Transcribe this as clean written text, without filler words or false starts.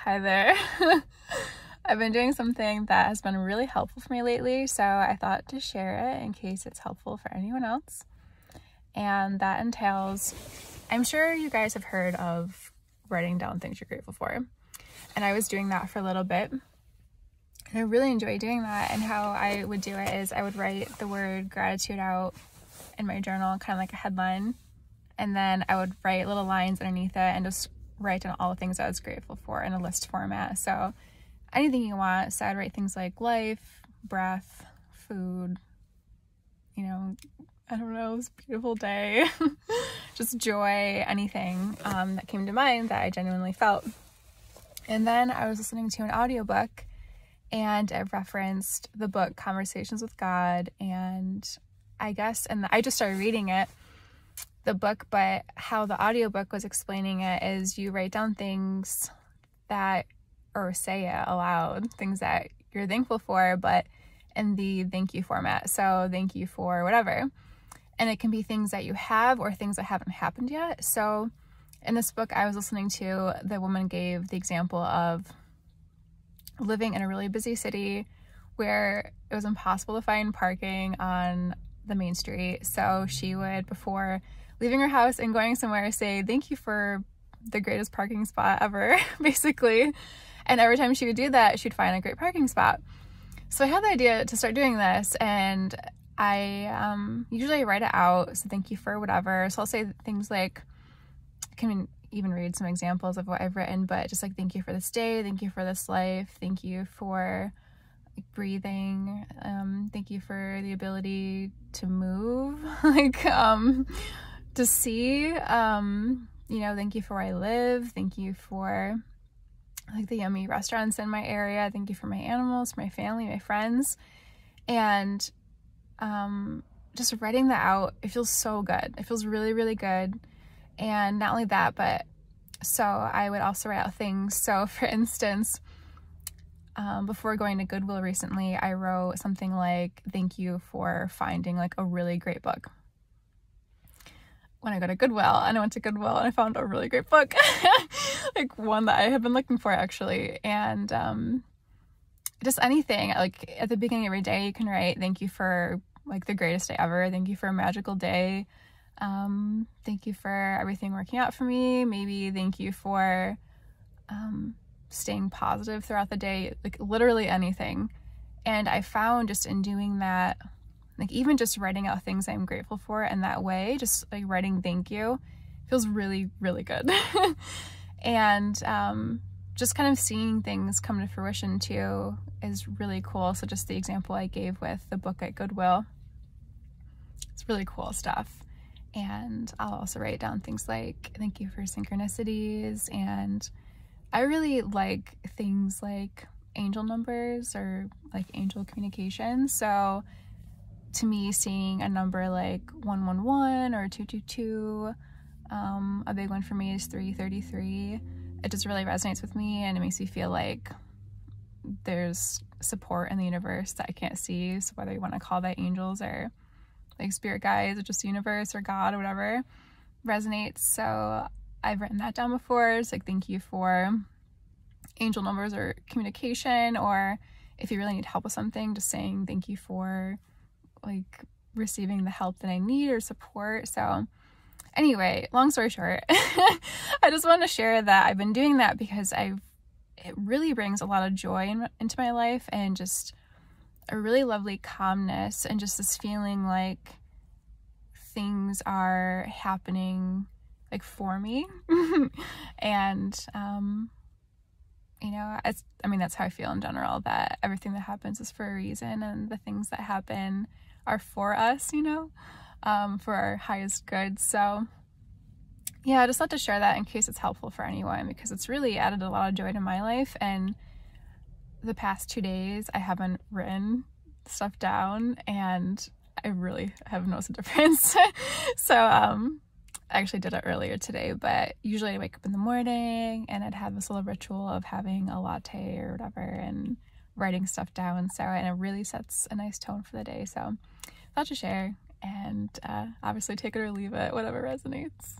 Hi there. I've been doing something that has been really helpful for me lately, so I thought to share it in case it's helpful for anyone else. And that entails, I'm sure you guys have heard of writing down things you're grateful for. And I was doing that for a little bit. And I really enjoy doing that. And how I would do it is I would write the word gratitude out in my journal, kind of like a headline. And then I would write little lines underneath it and just write down all the things I was grateful for in a list format. So anything you want. So I'd write things like life, breath, food, you know, I don't know, this beautiful day, just joy, anything that came to mind that I genuinely felt. And then I was listening to an audiobook and it referenced the book Conversations with God, and I just started reading the book, but how the audiobook was explaining it is you write down things or say it aloud, things that you're thankful for, but in the thank you format. So thank you for whatever. And it can be things that you have or things that haven't happened yet. So in this book I was listening to, the woman gave the example of living in a really busy city where it was impossible to find parking on the main street. So she would, before leaving her house and going somewhere, say thank you for the greatest parking spot ever, basically. And every time she would do that, she'd find a great parking spot. So I had the idea to start doing this, and I usually write it out. So thank you for whatever. So I'll say things like, I can even read some examples of what I've written, but just like, thank you for this day, thank you for this life, thank you for breathing, thank you for the ability to move, like to see, thank you for where I live, thank you for like the yummy restaurants in my area, thank you for my animals, my family, my friends. And just writing that out, it feels so good. It feels really, really good. And not only that, but so I would also write out things. So for instance, before going to Goodwill recently, I wrote something like, thank you for finding like a really great book. When I go to Goodwill, and I went to Goodwill and I found a really great book, like one that I had been looking for actually. And just anything, like at the beginning of every day you can write, thank you for like the greatest day ever, thank you for a magical day, thank you for everything working out for me, maybe thank you for staying positive throughout the day, like literally anything. And I found just in doing that, like even just writing out things I'm grateful for in that way, just like writing thank you, feels really, really good. And just kind of seeing things come to fruition too is really cool. So just the example I gave with the book at Goodwill, it's really cool stuff. And I'll also write down things like, thank you for synchronicities. And I really like things like angel numbers or like angel communication. So to me, seeing a number like 111 or 222, a big one for me is 333. It just really resonates with me, and it makes me feel like there's support in the universe that I can't see. So whether you want to call that angels or like spirit guides or just the universe or God or whatever resonates. So I've written that down before. It's like, thank you for angel numbers or communication, or if you really need help with something, just saying thank you for like receiving the help that I need or support. So anyway, long story short, I just want to share that I've been doing that because it really brings a lot of joy into my life, and just a really lovely calmness, and just this feeling like things are happening like for me. And that's how I feel in general, that everything that happens is for a reason, and the things that happen are for us, for our highest good. So yeah, I just thought to share that in case it's helpful for anyone, because it's really added a lot of joy to my life. And the past 2 days I haven't written stuff down, and I really have noticed a difference. So I actually did it earlier today, but usually I wake up in the morning and I'd have this little ritual of having a latte or whatever and writing stuff down. So, and it really sets a nice tone for the day. So thought to share, and obviously take it or leave it, whatever resonates.